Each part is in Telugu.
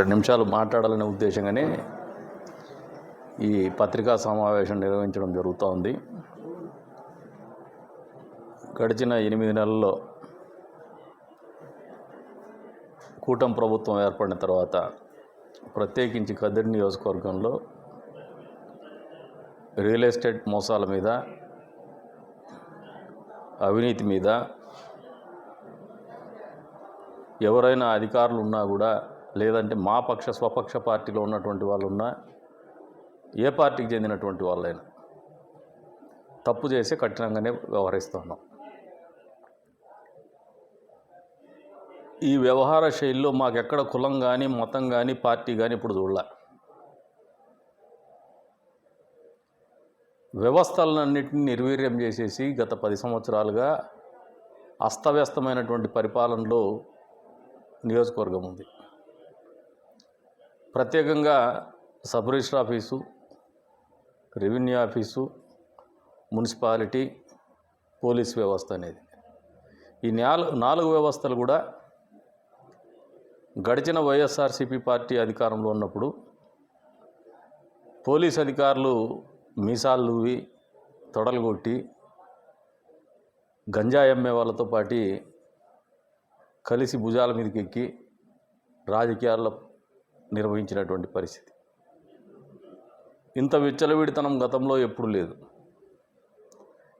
2 నిమిషాలు మాట్లాడాలనే ఉద్దేశంగానే ఈ పత్రికా సమావేశం నిర్వహించడం జరుగుతోంది. గడిచిన 8 నెలల్లో కూటమి ప్రభుత్వం ఏర్పడిన తర్వాత ప్రత్యేకించి కదిరి నియోజకవర్గంలో రియల్ ఎస్టేట్ మోసాల మీద, అవినీతి మీద ఎవరైనా అధికారులు ఉన్నా కూడా, లేదంటే మా స్వపక్ష పార్టీలో ఉన్నటువంటి వాళ్ళు ఉన్నా, ఏ పార్టీకి చెందినటువంటి వాళ్ళైనా తప్పు చేసి కఠినంగానే వ్యవహరిస్తున్నాం. ఈ వ్యవహార శైలిలో మాకెక్కడ కులం కానీ, మతం కానీ, పార్టీ కానీ ఇప్పుడు చూడలే. వ్యవస్థలన్నింటినీ నిర్వీర్యం చేసేసి గత 10 సంవత్సరాలుగా అస్తవ్యస్తమైనటువంటి పరిపాలనలో నియోజకవర్గం ఉంది. ప్రత్యేకంగా sub register office, revenue office, municipality, police వ్యవస్థ అనేది, ఈ 4 వ్యవస్థలు కూడా గడిచిన వైఎస్ఆర్సీపీ పార్టీ అధికారంలో ఉన్నప్పుడు పోలీస్ అధికారులు మీసాలు లూవి, తొడలు కొట్టి, గంజాయి అమ్మే వాళ్ళతో పాటు కలిసి భుజాల మీదకి ఎక్కి రాజకీయాల్లో నిర్వహించినటువంటి పరిస్థితి. ఇంత విచ్చలవిడితనం గతంలో ఎప్పుడు లేదు.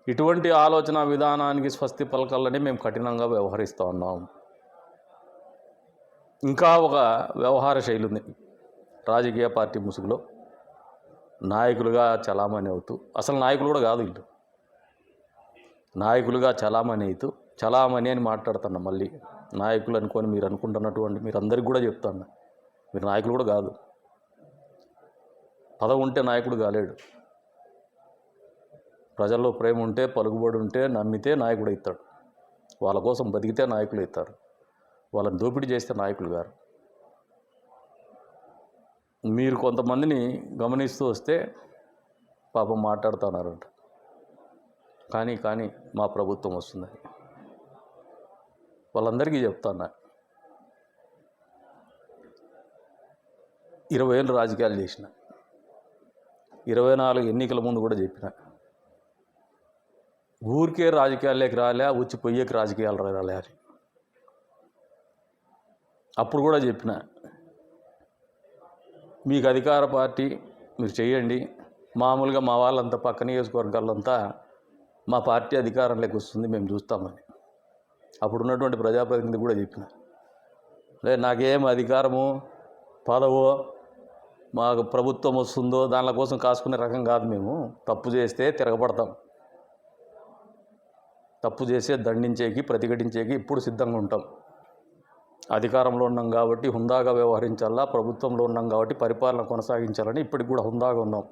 ఇటువంటి ఆలోచన విధానానికి స్వస్తి పలకాలని మేము కఠినంగా వ్యవహరిస్తూ ఉన్నాం. ఇంకా ఒక వ్యవహార శైలి ఉంది. రాజకీయ పార్టీ ముసుగులో నాయకులుగా చలామణి అవుతూ, అసలు నాయకులు కూడా కాదు వీళ్ళు, నాయకులుగా చలామణి అని మాట్లాడుతున్నా. మళ్ళీ నాయకులు అనుకొని మీరు అనుకుంటున్నటువంటి మీరందరికీ కూడా చెప్తాను, మీరు నాయకులు కూడా కాదు. పదవి ఉంటే నాయకుడు కాలేడు. ప్రజల్లో ప్రేమ ఉంటే, పలుకుబడి ఉంటే, నమ్మితే నాయకుడు అవుతాడు. వాళ్ళ కోసం బతికితే నాయకులు అవుతారు. వాళ్ళని దోపిడీ చేస్తే నాయకులు గారు. మీరు కొంతమందిని గమనిస్తూ వస్తే పాపం మాట్లాడుతున్నారంట, కానీ మా ప్రభుత్వం వస్తుందని. వాళ్ళందరికీ చెప్తాను, 20 ఏళ్ళు రాజకీయాలు చేసిన, 24 ఎన్నికల ముందు కూడా చెప్పిన, ఊరికే రాజకీయాల్లోకి రాలే, వచ్చి పొయ్యేకి రాజకీయాలు రాలే అని అప్పుడు కూడా చెప్పిన. మీకు అధికార పార్టీ మీరు చేయండి, మామూలుగా మా వాళ్ళంతా పక్క నియోజకవర్గాలంతా మా పార్టీ అధికారంలోకి వస్తుంది, మేము చూస్తామని అప్పుడు ఉన్నటువంటి ప్రజాప్రతినిధి కూడా చెప్పిన. నాకేం అధికారము పదవో మాకు ప్రభుత్వం వస్తుందో దానిల కోసం కాసుకునే రకం కాదు. మేము తప్పు చేస్తే తిరగబడతాం, తప్పు చేసే దండించేకి, ప్రతిఘటించేకి ఇప్పుడు సిద్ధంగా ఉంటాం. అధికారంలో ఉన్నాం కాబట్టి హుందాగా వ్యవహరించాలా, ప్రభుత్వంలో ఉన్నాం కాబట్టి పరిపాలన కొనసాగించాలని ఇప్పటికి కూడా హుందాగా ఉన్నాం.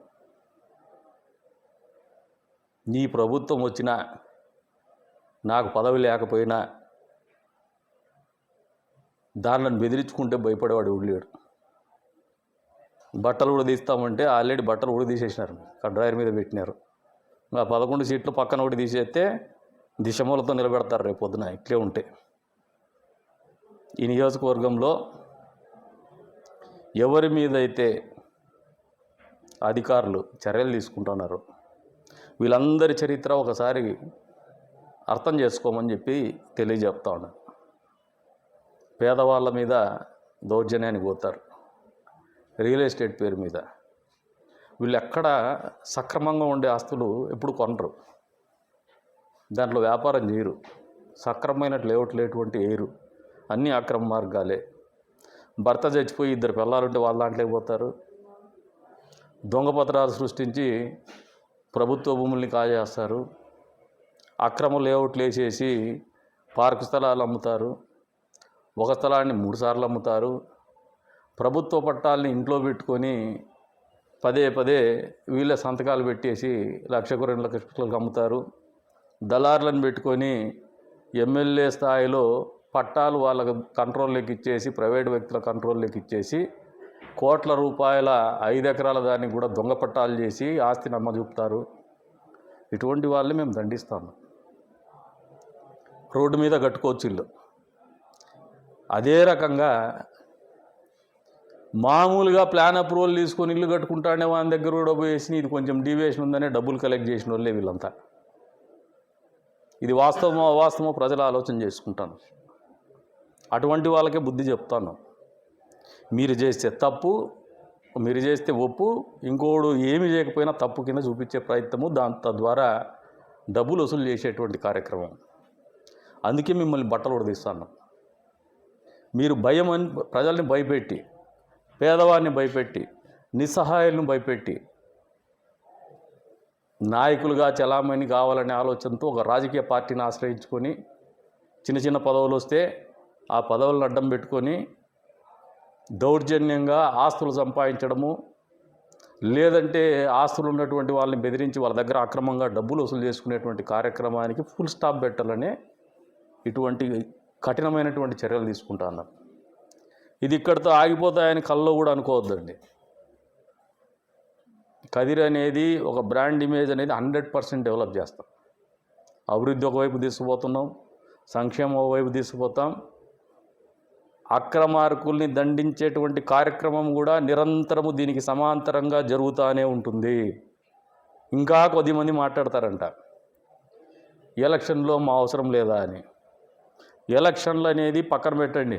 నీ ప్రభుత్వం వచ్చినా, నాకు పదవి లేకపోయినా దానిని బెదిరించుకుంటే భయపడేవాడు ఎవడు లేడు. బట్టలు కూడా తీస్తామంటే ఆల్రెడీ బట్టలు కూడా తీసేసినారు, డ్రాయర్ మీద పెట్టినారు. ఆ 11 సీట్లు పక్కన ఒకటి తీసేస్తే దిశమూలతో నిలబెడతారు రేపు పొద్దున. ఇట్లే ఉంటే ఈ నియోజకవర్గంలో ఎవరి మీద అయితే అధికారులు చర్యలు తీసుకుంటున్నారు, వీళ్ళందరి చరిత్ర ఒకసారి అర్థం చేసుకోమని చెప్పి తెలియజెప్తా ఉన్నాను. పేదవాళ్ళ మీద దౌర్జన్యానికి పోతారు, రియల్ ఎస్టేట్ పేరు మీద. వీళ్ళు ఎక్కడ సక్రమంగా ఉండే ఆస్తులు ఎప్పుడు కొనరు, దాంట్లో వ్యాపారం చేయరు, సక్రమమైన లేఅవుట్ లేటువంటి వేయరు, అన్నీ అక్రమ మార్గాలే. భర్త చచ్చిపోయి 2 పిల్లలుంటే వాళ్ళ దాంట్లోకి పోతారు, దొంగ పత్రాలు సృష్టించి ప్రభుత్వ భూముల్ని కాజేస్తారు, అక్రమ లేఅవుట్లు వేసేసి పార్కు స్థలాలు అమ్ముతారు, ఒక స్థలాన్ని 3 సార్లు అమ్ముతారు, ప్రభుత్వ పట్టాలని ఇంట్లో పెట్టుకొని పదే వీళ్ళ సంతకాలు పెట్టేసి 1,00,000 2 లక్షలకు అమ్ముతారు. దళారులను పెట్టుకొని ఎమ్మెల్యే స్థాయిలో పట్టాలు వాళ్ళ కంట్రోల్లోకి ఇచ్చేసి, ప్రైవేట్ వ్యక్తుల కంట్రోల్లోకి ఇచ్చేసి, కోట్ల రూపాయల 5 ఎకరాల దానికి కూడా దొంగ పట్టాలు చేసి ఆస్తిని అమ్మజూపుతారు. ఇటువంటి వాళ్ళని మేము దండిస్తాము. రోడ్డు మీద కట్టుకోవచ్చు ఇల్లు. అదే రకంగా మామూలుగా ప్లాన్ అప్రూవల్ తీసుకొని ఇల్లు కట్టుకుంటానే వాళ్ళ దగ్గర కూడా పోయేసి ఇది కొంచెం డీవియేషన్ ఉందనే డబ్బులు కలెక్ట్ చేసిన వాళ్ళే వీళ్ళంతా. ఇది వాస్తవమో అవాస్తవమో ప్రజలు ఆలోచన చేసుకుంటాను. అటువంటి వాళ్ళకే బుద్ధి చెప్తాను. మీరు చేస్తే తప్పు, మీరు చేస్తే ఒప్పు, ఇంకోడు ఏమి చేయకపోయినా తప్పు కింద చూపించే ప్రయత్నము, తద్వారా డబ్బులు వసూలు చేసేటువంటి కార్యక్రమం. అందుకే మిమ్మల్ని బట్టలు ఉడదీస్తాను. మీరు భయం అని ప్రజల్ని భయపెట్టి, పేదవాడిని భయపెట్టి, నిస్సహాయాలను భయపెట్టి, నాయకులుగా చలామణి కావాలనే ఆలోచనతో ఒక రాజకీయ పార్టీని ఆశ్రయించుకొని చిన్న చిన్న పదవులు వస్తే ఆ పదవులను అడ్డం పెట్టుకొని దౌర్జన్యంగా ఆస్తులు సంపాదించడము, లేదంటే ఆస్తులు ఉన్నటువంటి వాళ్ళని బెదిరించి వాళ్ళ దగ్గర అక్రమంగా డబ్బులు వసూలు చేసుకునేటువంటి కార్యక్రమానికి ఫుల్ స్టాప్ పెట్టాలనే ఇటువంటి కఠినమైనటువంటి చర్యలు తీసుకుంటా అన్నారు. ఇది ఇక్కడితో ఆగిపోతాయని కల్లో కూడా అనుకోవద్దండి. కదిరి అనేది ఒక బ్రాండ్ ఇమేజ్ అనేది 100% డెవలప్ చేస్తాం. అభివృద్ధి ఒకవైపు తీసుకుపోతున్నాం, సంక్షేమం ఒకవైపు తీసుకుపోతాం. అక్రమార్కుల్ని దండించేటువంటి కార్యక్రమం కూడా నిరంతరము దీనికి సమాంతరంగా జరుగుతూనే ఉంటుంది. ఇంకా కొద్దిమంది మాట్లాడతారంట ఎలక్షన్లో మా అవసరం లేదా అని. ఎలక్షన్లు అనేది పక్కన పెట్టండి.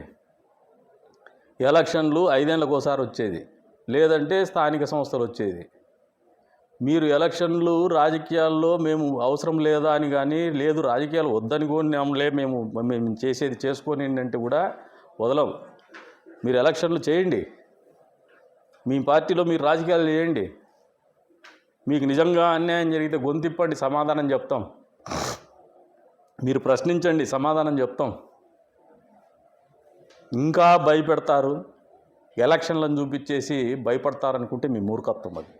ఎలక్షన్లు 5 ఏళ్ళకు ఒకసారి వచ్చేది, లేదంటే స్థానిక సంస్థలు వచ్చేది. మీరు ఎలక్షన్లు రాజకీయాల్లో మేము అవసరం లేదా అని కానీ, లేదు రాజకీయాలు వద్దని కూడా మేము చేసేది చేసుకొని అంటే కూడా వదలవు. మీరు ఎలక్షన్లు చేయండి, మీ పార్టీలో మీరు రాజకీయాలు చేయండి. మీకు నిజంగా అన్యాయం జరిగితే గొంతిప్పండి, సమాధానం చెప్తాం. మీరు ప్రశ్నించండి, సమాధానం చెప్తాం. ఇంకా భయపెడతారు, ఎలక్షన్లను చూపించేసి భయపడతారనుకుంటే మీ మూర్ఖత్వం అది.